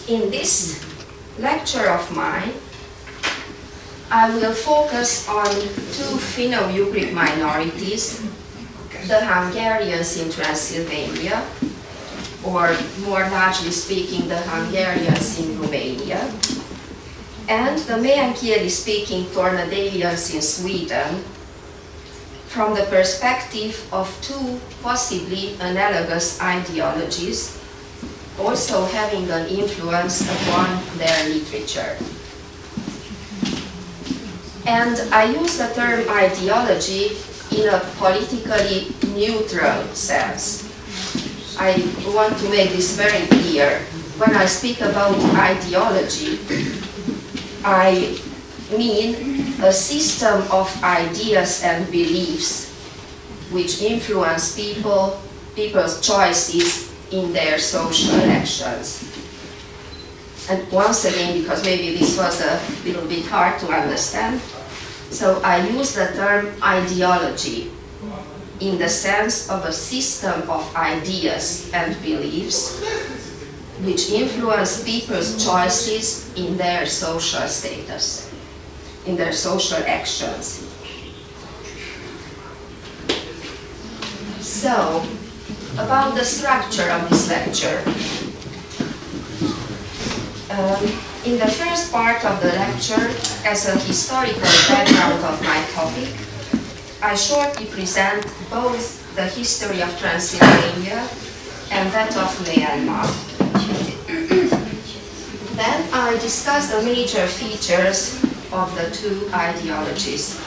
In this lecture of mine, I will focus on two Finno-Ugric minorities, the Hungarians in Transylvania, or more largely speaking, the Hungarians in Romania, and the Meänkieli-speaking Tornedalians in Sweden, from the perspective of two possibly analogous ideologies, also having an influence upon their literature. And I use the term ideology in a politically neutral sense. I want to make this very clear. When I speak about ideology, I mean a system of ideas and beliefs which influence people's choices in their social actions. And once again, because maybe this was a little bit hard to understand, so I use the term ideology in the sense of a system of ideas and beliefs which influence people's choices in their social status, in their social actions. So, about the structure of this lecture. In the first part of the lecture, as a historical background of my topic, I shortly present both the history of Transylvania and that of Meänmaa. Then I discuss the major features of the two ideologies.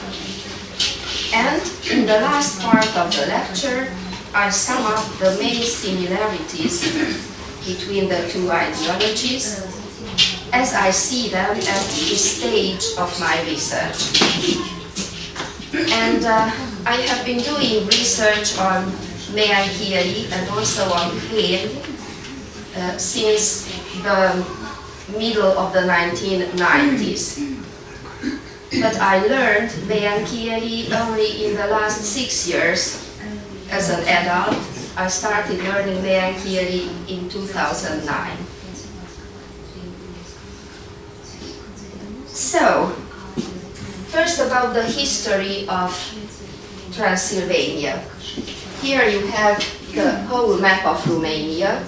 And in the last part of the lecture, I sum up the main similarities between the two ideologies as I see them at this stage of my research. And I have been doing research on Meänkieli and also on Hén since the middle of the 1990s. But I learned Meänkieli only in the last 6 years. As an adult, I started learning Meänkieli in 2009. So, first about the history of Transylvania. Here you have the whole map of Romania,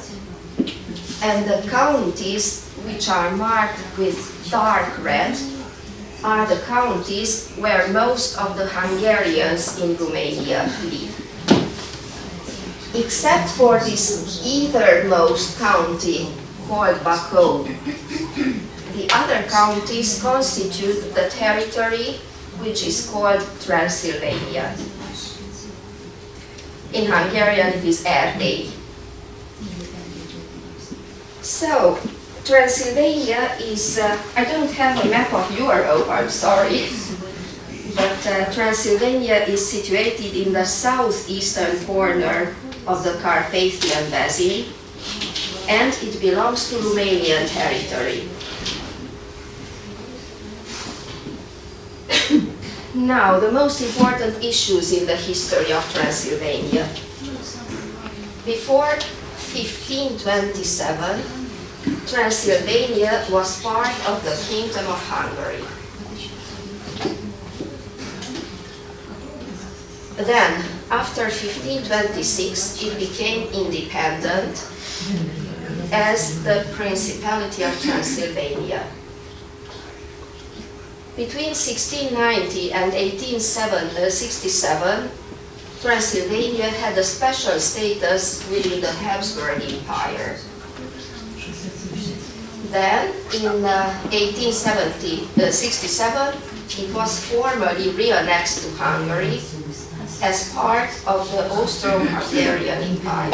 and the counties which are marked with dark red are the counties where most of the Hungarians in Romania live. Except for this eithermost county called Bacău, the other counties constitute the territory which is called Transylvania. In Hungarian it is Erdély. So, Transylvania is, I don't have a map of Europe, I'm sorry, but Transylvania is situated in the southeastern corner of the Carpathian Basin, and it belongs to Romanian territory. Now, the most important issues in the history of Transylvania. Before 1527, Transylvania was part of the Kingdom of Hungary. Then, after 1526, it became independent as the Principality of Transylvania. Between 1690 and 1867, Transylvania had a special status within the Habsburg Empire. Then, in 1867, it was formally reannexed to Hungary as part of the Austro-Hungarian Empire.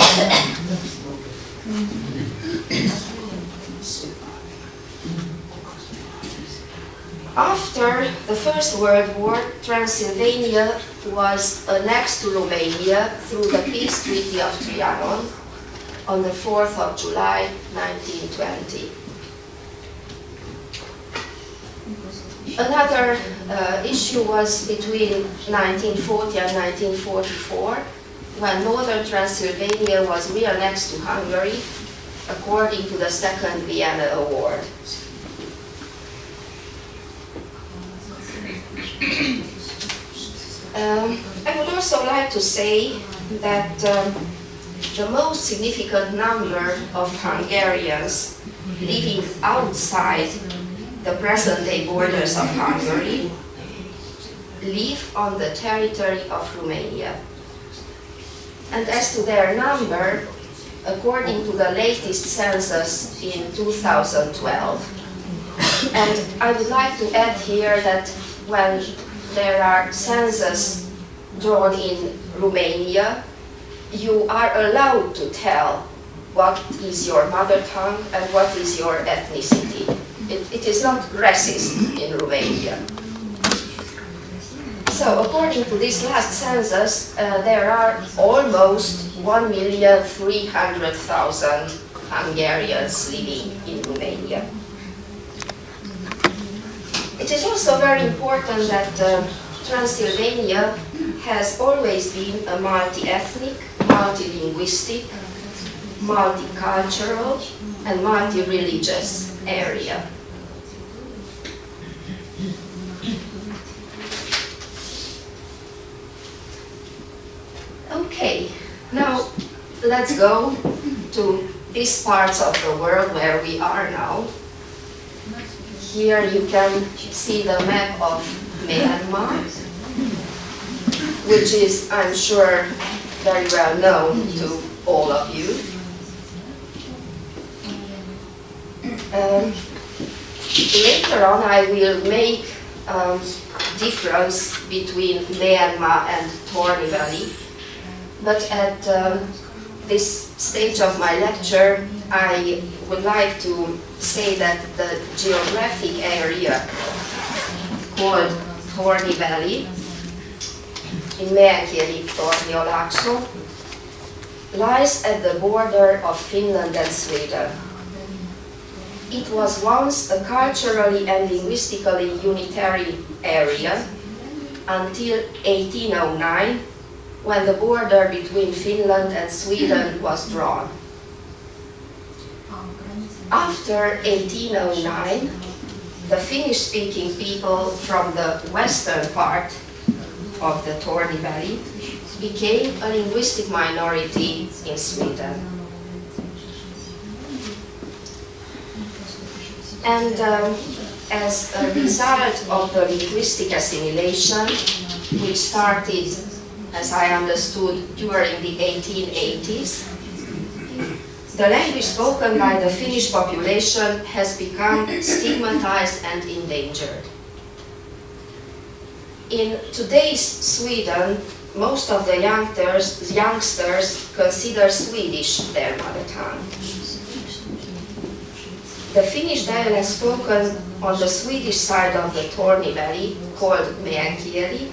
After the First World War, Transylvania was annexed to Romania through the Peace Treaty of Trianon on the 4th of July, 1920. Another issue was between 1940 and 1944, when northern Transylvania was reannexed to Hungary according to the second Vienna Award. I would also like to say that the most significant number of Hungarians living outside the present-day borders of Hungary live on the territory of Romania. And as to their number, according to the latest census in 2012, and I would like to add here that when there are census drawn in Romania, you are allowed to tell what is your mother tongue and what is your ethnicity. It is not racist in Romania. So according to this last census, there are almost 1,300,000 Hungarians living in Romania. It is also very important that Transylvania has always been a multi-ethnic, multi-linguistic, multicultural, and multi-religious area. Okay, now let's go to these parts of the world where we are now. Here you can see the map of Meänmaa, which is, I'm sure, very well known to all of you. Later on I will make difference between Meänmaa and Tornio Valley, but at this stage of my lecture I would like to say that the geographic area called Tornio Valley in Meänkieli Torniolaakso lies at the border of Finland and Sweden. It was once a culturally and linguistically unitary area until 1809, when the border between Finland and Sweden was drawn. After 1809, the Finnish-speaking people from the western part of the Tornio Valley became a linguistic minority in Sweden. And as a result of the linguistic assimilation, which started, as I understood, during the 1880s, the language spoken by the Finnish population has become stigmatized and endangered. In today's Sweden, most of the youngsters consider Swedish their mother tongue. The Finnish dialect spoken on the Swedish side of the Tornio Valley, called Meänkieli,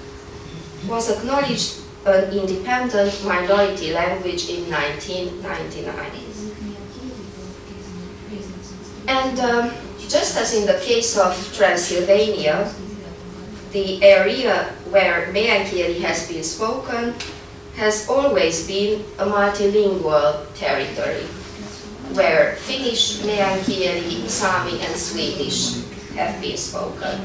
was acknowledged an independent minority language in 1999. And just as in the case of Transylvania, the area where Meänkieli has been spoken has always been a multilingual territory, where Finnish, Meänkieli, Sami and Swedish have been spoken.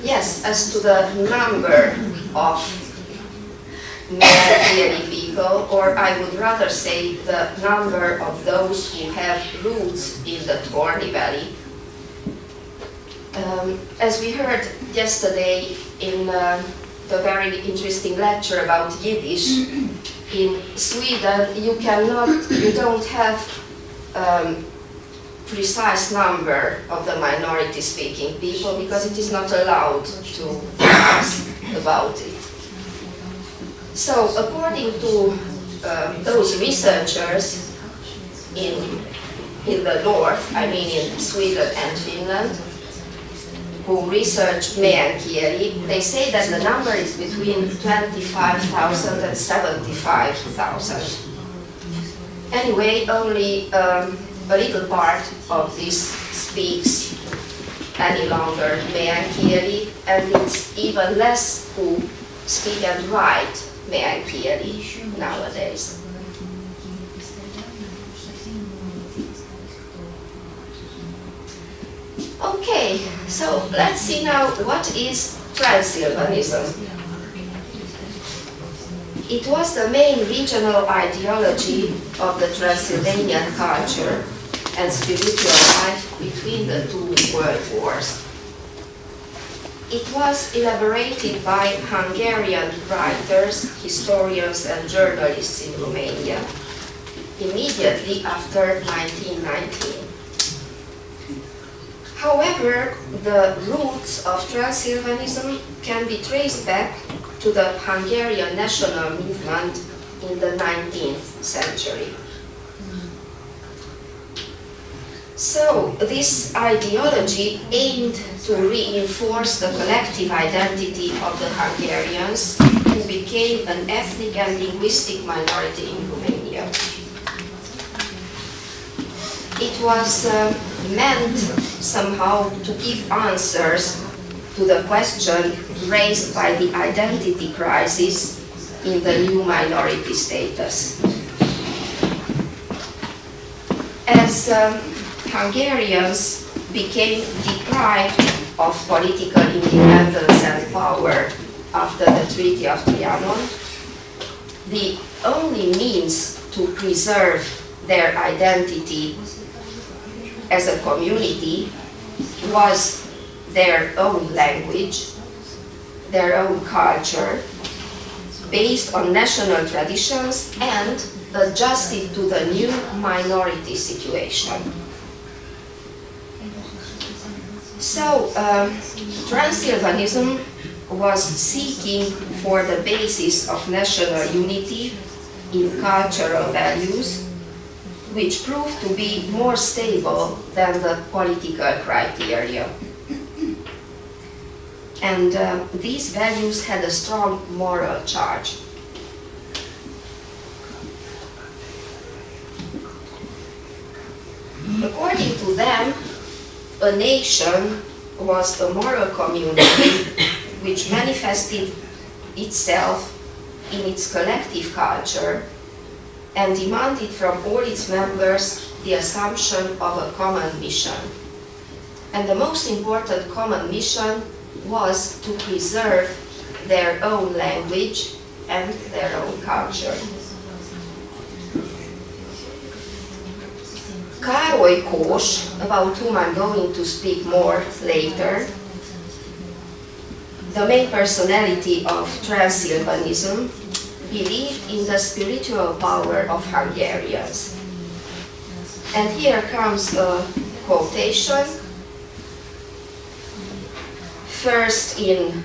Yes, as to the number of Meänkieli people, or I would rather say the number of those who have roots in the Tornio Valley. As we heard yesterday in the very interesting lecture about Yiddish, in Sweden you don't have precise number of the minority speaking people because it is not allowed to ask about it. So according to those researchers in the north, I mean in Sweden and Finland, who research Meänkieli, they say that the number is between 25,000 and 75,000. Anyway, only a little part of this speaks any longer Meänkieli, and it's even less who speak and write Meänkieli nowadays. So let's see now what is Transylvanism. It was the main regional ideology of the Transylvanian culture and spiritual life between the two world wars. It was elaborated by Hungarian writers, historians and journalists in Romania immediately after 1919. However, the roots of Transylvanism can be traced back to the Hungarian national movement in the 19th century. So, this ideology aimed to reinforce the collective identity of the Hungarians, who became an ethnic and linguistic minority in Romania. It was meant somehow to give answers to the question raised by the identity crisis in the new minority status. As Hungarians became deprived of political independence and power after the Treaty of Trianon, the only means to preserve their identity as a community was their own language, their own culture, based on national traditions and adjusted to the new minority situation. So, Transylvanism was seeking for the basis of national unity in cultural values, which proved to be more stable than the political criteria. And these values had a strong moral charge. According to them, a nation was a moral community which manifested itself in its collective culture and demanded from all its members the assumption of a common mission. And the most important common mission was to preserve their own language and their own culture. Károly Kós, about whom I'm going to speak more later, the main personality of Transylvanism, believed in the spiritual power of Hungarians. And here comes a quotation, first in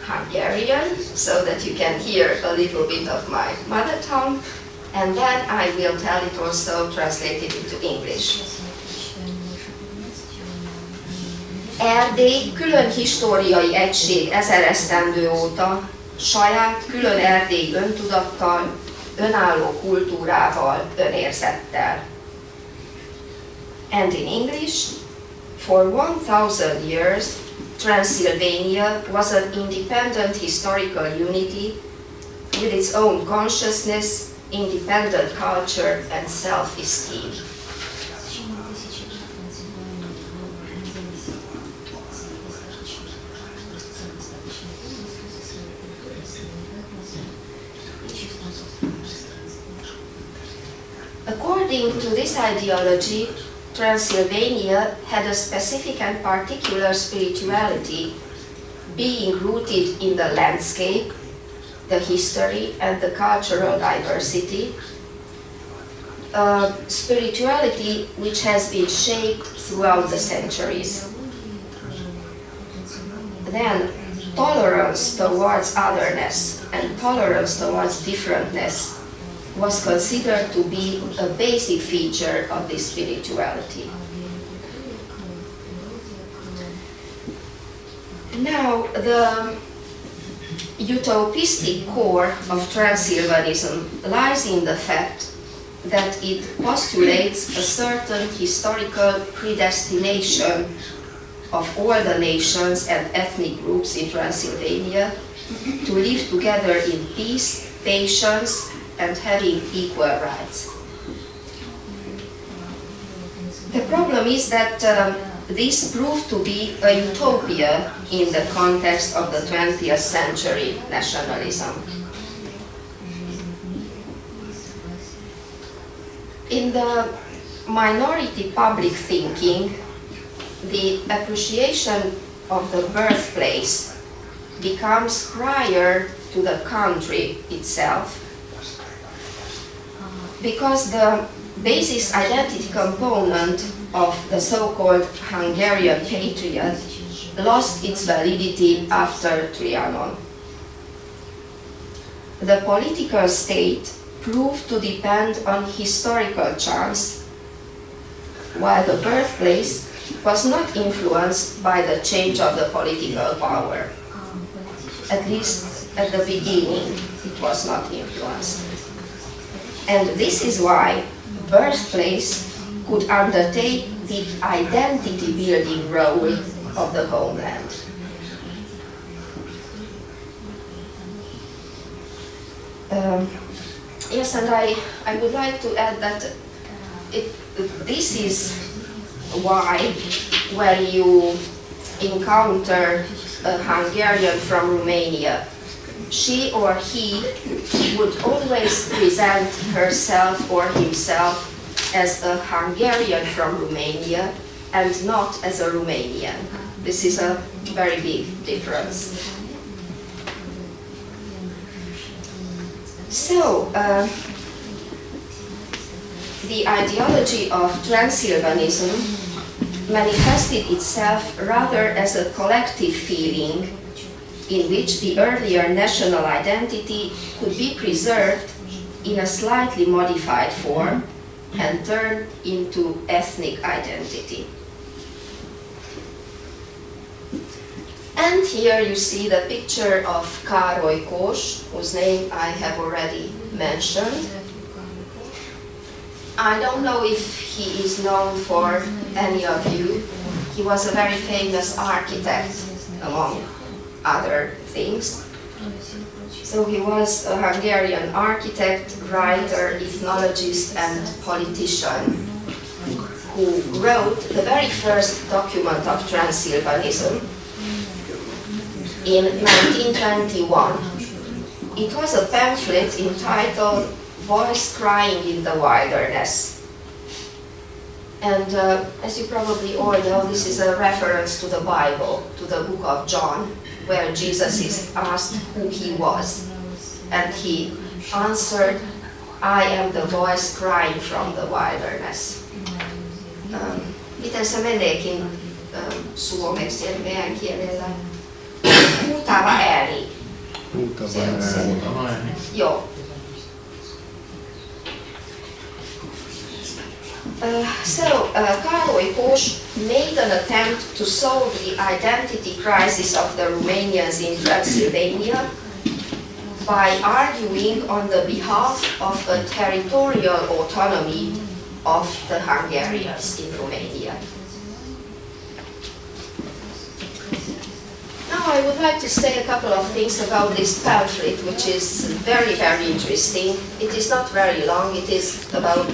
Hungarian, so that you can hear a little bit of my mother tongue, and then I will tell it also translated into English. Erdély külön históriai egység 1000 esztendő óta, saját külön erdélyi öntudattal, önálló kultúrával, önérzettel. And in English, for 1000 years, Transylvania was an independent historical unity with its own consciousness, independent culture and self-esteem. According to this ideology, Transylvania had a specific and particular spirituality, being rooted in the landscape, the history and the cultural diversity, a spirituality which has been shaped throughout the centuries. Then, tolerance towards otherness and tolerance towards differentness was considered to be a basic feature of this spirituality. Now, the utopistic core of Transylvanism lies in the fact that it postulates a certain historical predestination of all the nations and ethnic groups in Transylvania to live together in peace, patience, and having equal rights. The problem is that this proved to be a utopia in the context of the 20th century nationalism. In the minority public thinking, the appreciation of the birthplace becomes prior to the country itself, because the basis identity component of the so-called Hungarian patriot lost its validity after Trianon. The political state proved to depend on historical chance, while the birthplace was not influenced by the change of the political power. At least at the beginning, it was not influenced. And this is why birthplace could undertake the identity building role of the homeland. Yes, and I would like to add that this is why when you encounter a Hungarian from Romania, she or he would always present herself or himself as a Hungarian from Romania and not as a Romanian. This is a very big difference. So, the ideology of Transylvanism manifested itself rather as a collective feeling in which the earlier national identity could be preserved in a slightly modified form and turned into ethnic identity. And here you see the picture of Károly Kós, whose name I have already mentioned. I don't know if he is known for any of you. He was a very famous architect, among other things. So he was a Hungarian architect, writer, ethnologist, and politician who wrote the very first document of Transylvanism in 1921. It was a pamphlet entitled Voice Crying in the Wilderness. And as you probably all know, this is a reference to the Bible, to the book of John, where Jesus is asked who he was. And he answered, I am the voice crying from the wilderness. Miten se meneekin suomeksi, eli meidän kielellä? Huutava ääni. Huutava ääni. Joo. Károly Kós made an attempt to solve the identity crisis of the Romanians in Transylvania by arguing on the behalf of a territorial autonomy of the Hungarians in Romania. Now I would like to say a couple of things about this pamphlet, which is very, very interesting. It is not very long, it is about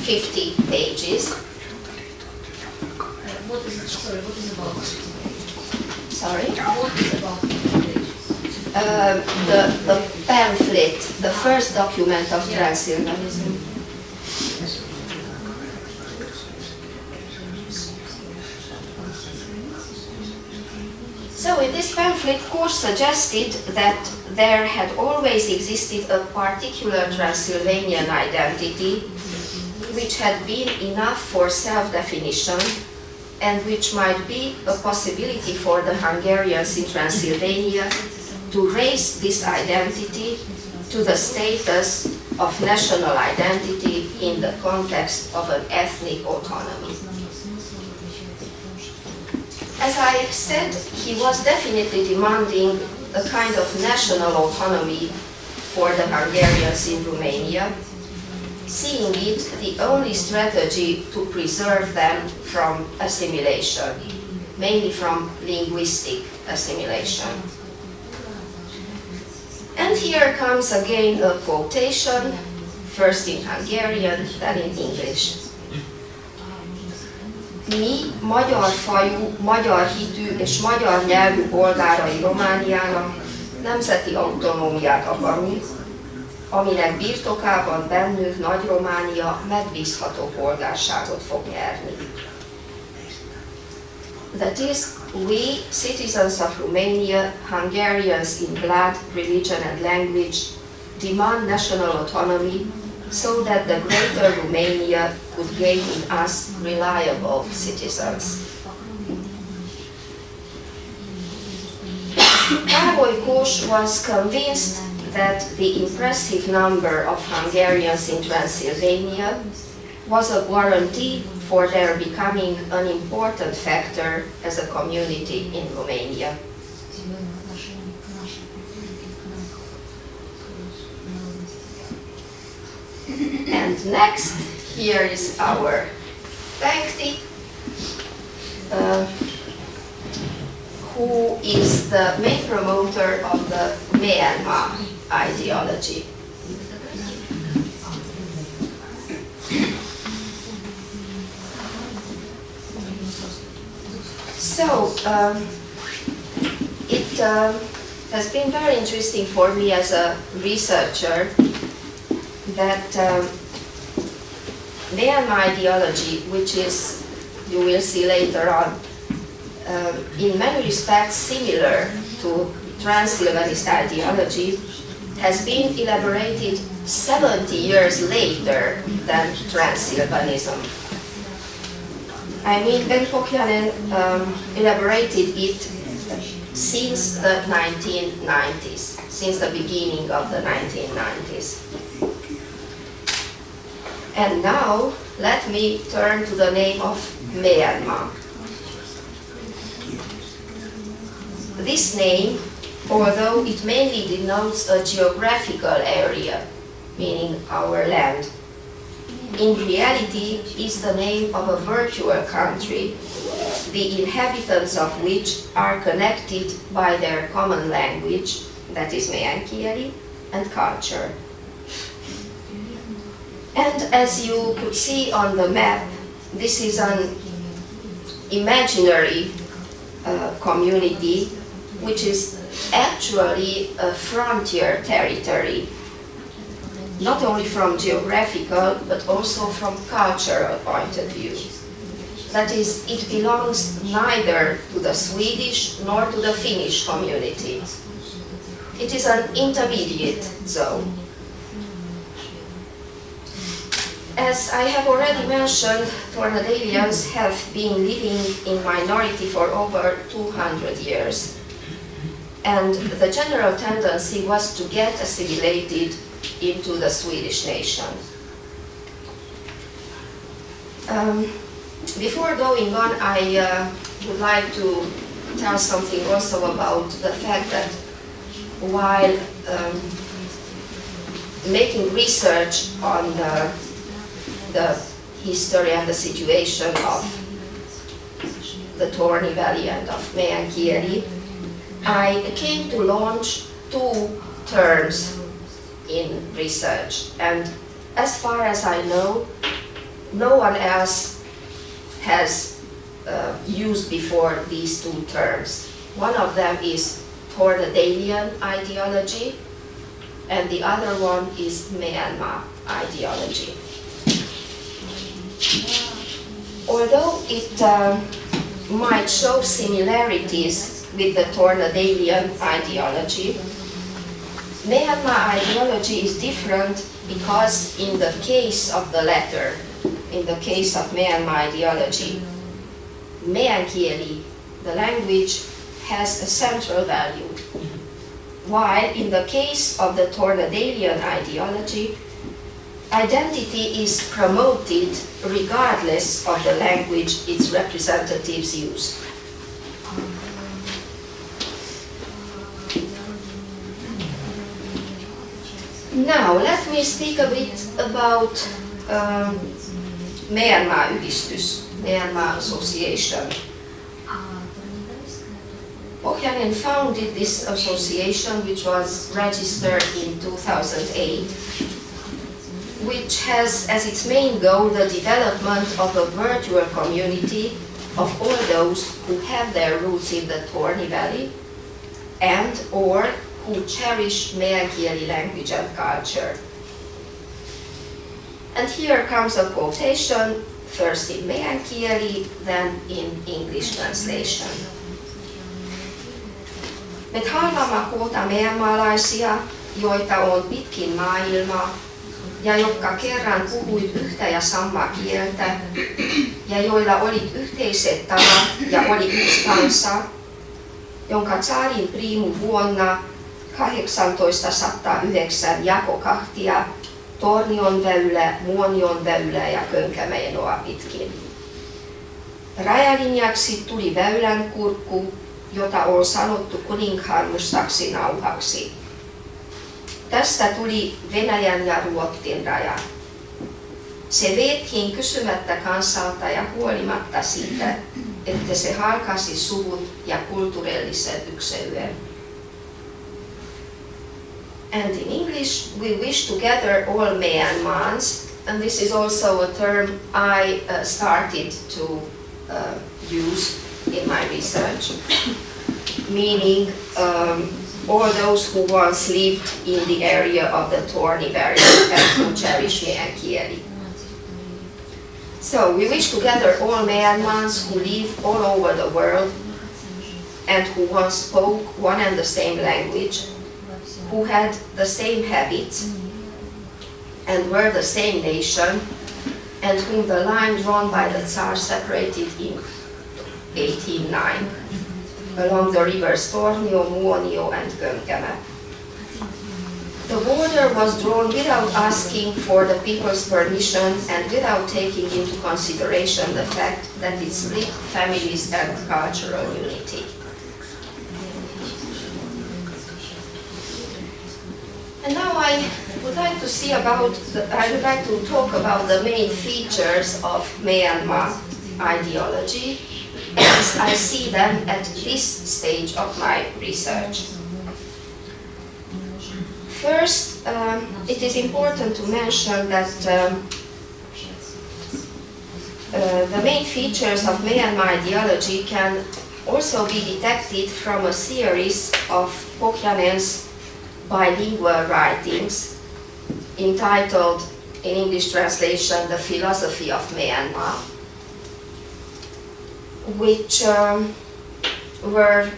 50 pages. What is about? Sorry? What is about 50 pages? The pamphlet, the first document of Transylvanism. So in this pamphlet, Kós suggested that there had always existed a particular Transylvanian identity which had been enough for self-definition and which might be a possibility for the Hungarians in Transylvania to raise this identity to the status of national identity in the context of an ethnic autonomy. As I said, he was definitely demanding a kind of national autonomy for the Hungarians in Romania, seeing it the only strategy to preserve them from assimilation, mainly from linguistic assimilation. And here comes again a quotation, first in Hungarian, then in English. Mi magyar fajú, magyar hitű és magyar nyelvű polgárai Romániának nemzeti autonómiát akarunk, aminek birtokában bennünk Nagy-Románia megbízható polgárságot fog nyerni. That is, we, citizens of Romania, Hungarians in blood, religion and language, demand national autonomy so that the greater Romania could gain in us reliable citizens. Károly Kós was convinced that the impressive number of Hungarians in Transylvania was a guarantee for their becoming an important factor as a community in Romania. And next, here is our Pengti, who is the main promoter of the Meänmaa ideology. So, it has been very interesting for me as a researcher that Meänmaa ideology, which is, you will see later on, in many respects similar to Transylvanist ideology, has been elaborated 70 years later than Transylvanism. I mean, Ben Pohjanen elaborated it since the 1990s, since the beginning of the 1990s. And now, let me turn to the name of Meänmaa. This name, although it mainly denotes a geographical area, meaning our land, in reality is the name of a virtual country, the inhabitants of which are connected by their common language, that is Meänkieli, and culture. And as you could see on the map, this is an imaginary community which is actually a frontier territory, not only from geographical but also from cultural point of view. That is, it belongs neither to the Swedish nor to the Finnish community. It is an intermediate zone. As I have already mentioned, Tornedalians have been living in minority for over 200 years. And the general tendency was to get assimilated into the Swedish nation. Before going on, I would like to tell something also about the fact that while making research on the history and the situation of the Torni Valley and of Meänkieli, I came to launch two terms in research, and as far as I know, no one else has used before these two terms. One of them is Tornedalian ideology, and the other one is Meänmaa ideology. Although it might show similarities with the Tornedalian ideology, Meänmaa ideology is different because in the case of the latter, in the case of Meänmaa ideology, Meänkieli, the language, has a central value, while in the case of the Tornedalian ideology, identity is promoted regardless of the language its representatives use. Now, let me speak a bit about Meänmaa Yhdistys, Meänmaa Association. Pohjanen founded this association, which was registered in 2008. which has as its main goal the development of a virtual community of all those who have their roots in the Torni Valley and or who cherish Meänkieli language and culture. And here comes a quotation, first in Meänkieli, then in English translation. Me haluamme koota meänmaalaisia, joita on pitkin maailmaa, ja jotka kerran puhuit yhtä ja samaa kieltä, ja joilla oli yhteiset tavat ja oli yksi kansa, jonka tsaarin priimu vuonna 1809 jako kahtia Tornionväylä, Muonionväylä ja Könkämäenoa pitkin. Rajalinjaksi tuli väylän kurkku, jota on sanottu kuninkaan mustaksi nauhaksi. Tästä tuli Venäjän ja Ruotsin raja. Se veettiin kysymättä kansalta ja huolimatta siitä, että se halkasi suvut ja kulttuurillisen yksilön. And in English, we wish to gather all Meänmaans, and this is also a term I started to use in my research, meaning all those who once lived in the area of the Torni Valley and who cherish Meänkieli. So we wish to gather all Meänmaans who live all over the world and who once spoke one and the same language, who had the same habits and were the same nation, and whom the line drawn by the Tsar separated in 1809 along the rivers Tornio, Muonio and Könkämä. The border was drawn without asking for the people's permission and without taking into consideration the fact that it split families and cultural unity. And now I would like to talk about the main features of Meänmaa ideology as I see them at this stage of my research. First, it is important to mention that the main features of Meänmaa ideology can also be detected from a series of Pohjanen's bilingual writings entitled, in English translation, The Philosophy of Meänmaa, which were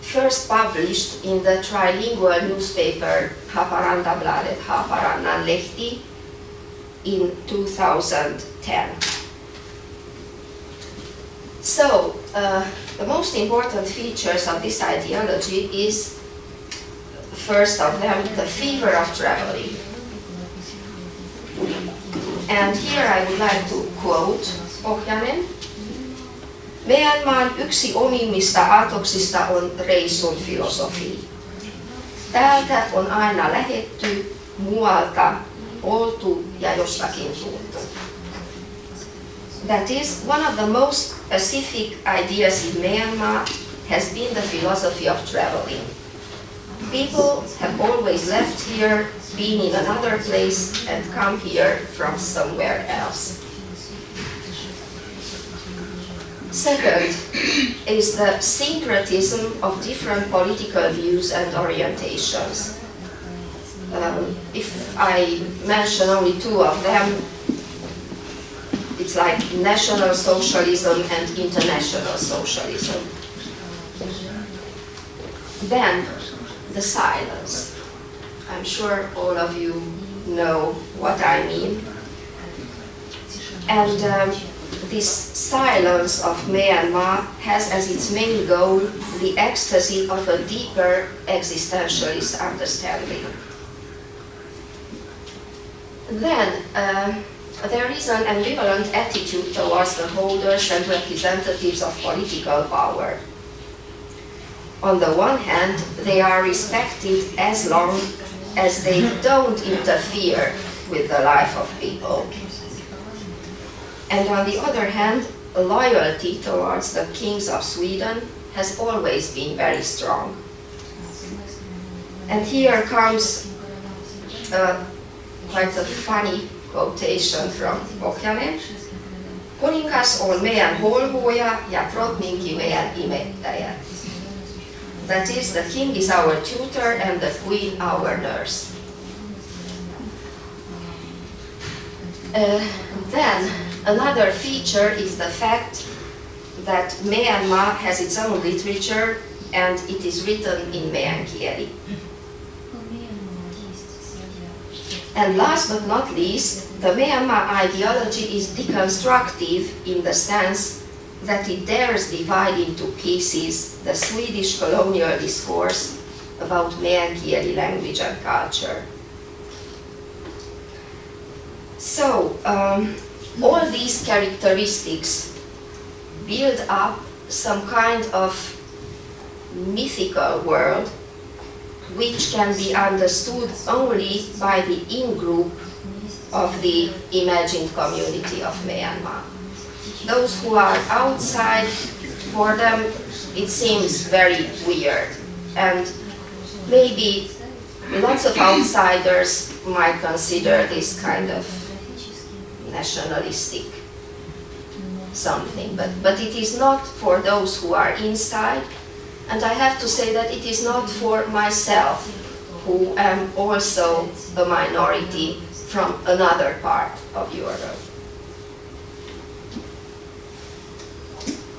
first published in the trilingual newspaper Haparanda-bladet, Haparannan Lehti, in 2010. So, the most important features of this ideology is, first of them, the fever of traveling. And here I would like to quote Pohjanen. Meänmaan yksi omimmista aatoksista on reissun filosofia. Täältä on aina lähetty, muualta oltu ja jostakin tultu. That is, one of the most specific ideas in Meänmaa has been the philosophy of traveling. People have always left here, been in another place, and come here from somewhere else. Second is the syncretism of different political views and orientations. If I mention only two of them, it's like National Socialism and International Socialism. Then, the silence. I'm sure all of you know what I mean. And this silence of Meänmaa has as its main goal the ecstasy of a deeper existentialist understanding. Then, there is an ambivalent attitude towards the holders and representatives of political power. On the one hand, they are respected as long as they don't interfere with the life of people. And on the other hand, loyalty towards the kings of Sweden has always been very strong. And here comes quite a funny quotation from Pohjanen. Kuningas on meidän holhuja ja protninki meidän imettäjä. That is, the king is our tutor and the queen our nurse. Then another feature is the fact that Meänmaa has its own literature and it is written in meänkieli. And last but not least, the Meänmaa ideology is deconstructive in the sense that it dares divide into pieces the Swedish colonial discourse about meänkieli language and culture. So, all these characteristics build up some kind of mythical world which can be understood only by the in-group of the imagined community of Meänmaa. Those who are outside, for them it seems very weird, and maybe lots of outsiders might consider this kind of nationalistic something, but it is not for those who are inside, and I have to say that it is not for myself, who am also a minority from another part of Europe.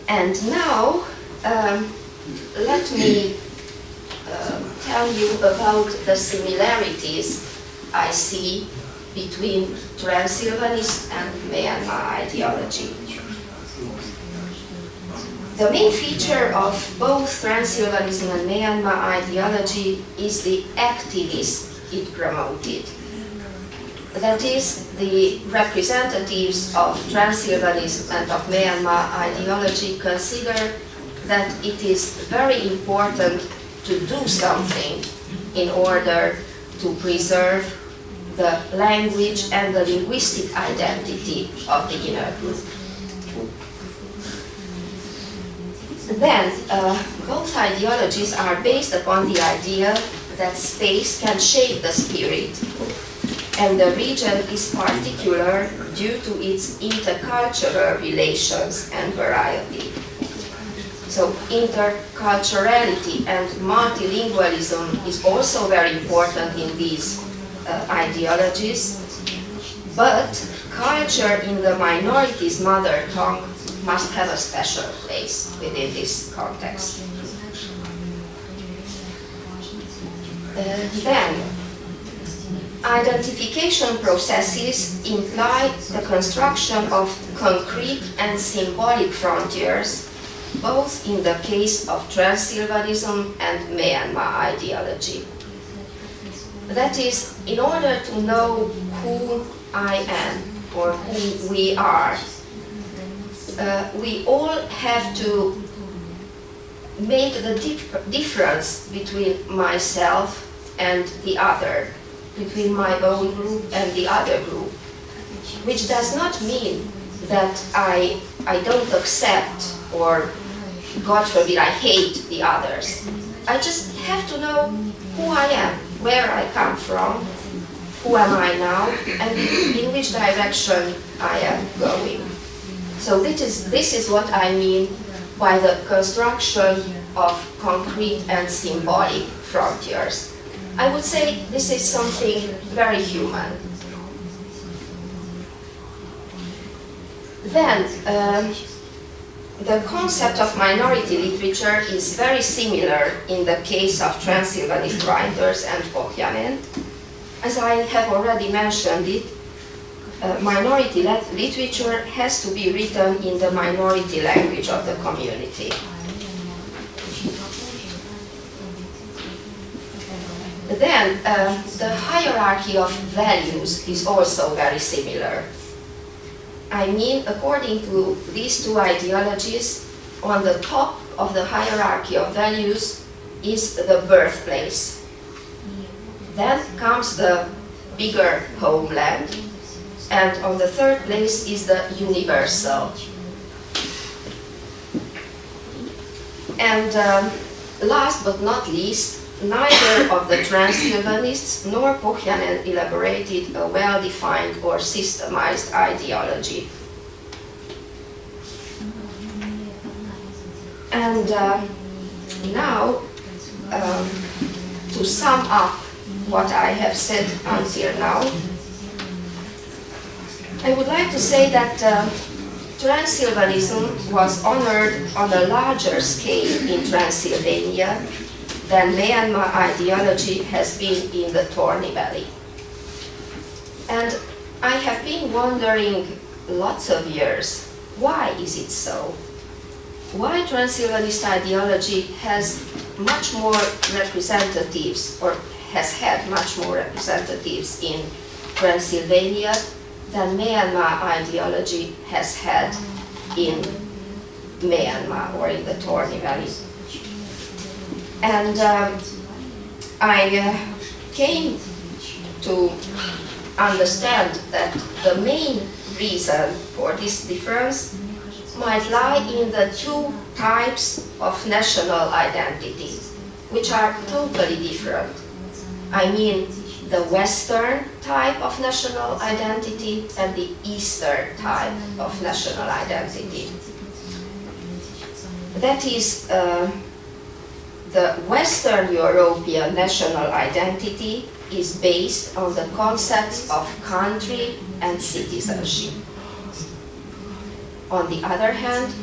And now, let me tell you about the similarities I see between Transylvanism and Meänmaa ideology. The main feature of both Transylvanism and Meänmaa ideology is the activism it promoted. That is, the representatives of Transylvanism and of Meänmaa ideology consider that it is very important to do something in order to preserve the language and the linguistic identity of the inner group. Then, both ideologies are based upon the idea that space can shape the spirit, and the region is particular due to its intercultural relations and variety. So interculturality and multilingualism is also very important in these ideologies, but culture in the minority's mother tongue must have a special place within this context. Then, identification processes imply the construction of concrete and symbolic frontiers, both in the case of Transylvanism and Meänmaa ideology. That is, in order to know who I am or who we are, we all have to make the difference between myself and the other, between my own group and the other group, which does not mean that I don't accept or, God forbid, I hate the others. I just have to know who I am, where I come from, who am I now, and in which direction I am going. So this is what I mean by the construction of concrete and symbolic frontiers. I would say this is something very human. Then, the concept of minority literature is very similar in the case of Transylvanist writers and Pohjanen. As I have already mentioned it, minority literature has to be written in the minority language of the community. Then, the hierarchy of values is also very similar. I mean, according to these two ideologies, on the top of the hierarchy of values is the birthplace. Then comes the bigger homeland, and on the third place is the universal. And last but not least, neither of the Transylvanists nor Pohjanen elaborated a well-defined or systemized ideology. And now, to sum up what I have said until now, I would like to say that Transylvanism was honored on a larger scale in Transylvania than Meänmaa ideology has been in the Torni Valley. And I have been wondering lots of years, why is it so? Why Transylvanist ideology has much more representatives, or has had much more representatives in Transylvania than Meänmaa ideology has had in Meänmaa or in the Torni Valley. And I came to understand that the main reason for this difference might lie in the two types of national identity, which are totally different. I mean, the Western type of national identity and the Eastern type of national identity. That is, the Western European national identity is based on the concepts of country and citizenship. On the other hand,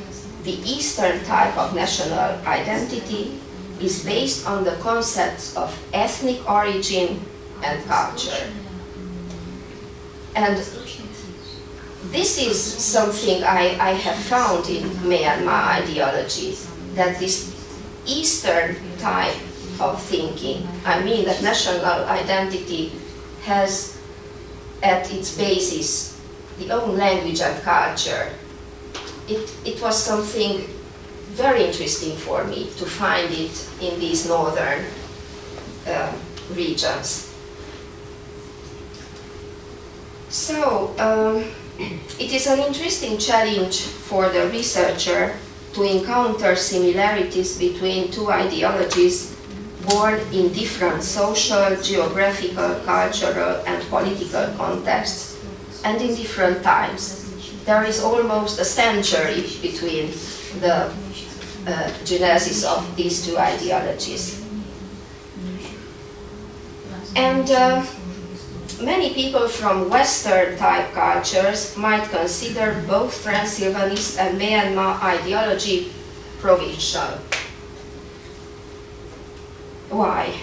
the Eastern type of national identity is based on the concepts of ethnic origin and culture. And this is something I have found in Meänmaa ideology, that this Eastern type of thinking, I mean that national identity has at its basis the own language and culture. It was something very interesting for me to find it in these northern regions. So, it is an interesting challenge for the researcher to encounter similarities between two ideologies born in different social, geographical, cultural, and political contexts, and in different times. There is almost a century between the genesis of these two ideologies. And many people from Western type cultures might consider both Transylvanist and Meänmaa ideology provincial. Why?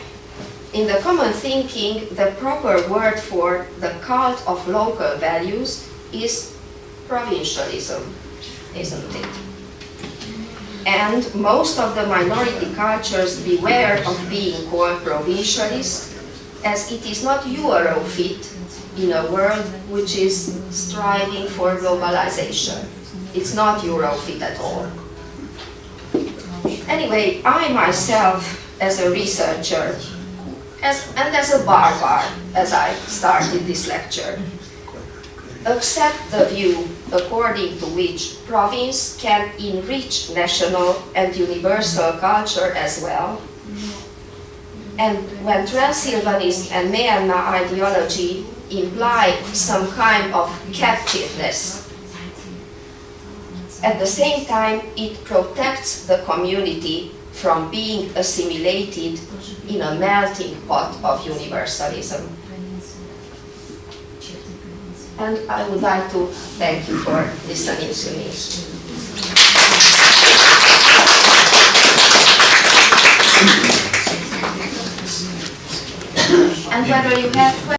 In the common thinking, the proper word for the cult of local values is provincialism, isn't it? And most of the minority cultures beware of being called provincialist, as it is not Eurofit in a world which is striving for globalization. It's not Eurofit at all. Anyway, I myself, as a researcher, and as a barbar, as I started this lecture, accept the view according to which province can enrich national and universal culture as well. And when Transylvanist and Meänmaa ideology imply some kind of captiveness, at the same time it protects the community from being assimilated in a melting pot of universalism. And I would like to thank you for listening to me. And whether you have questions,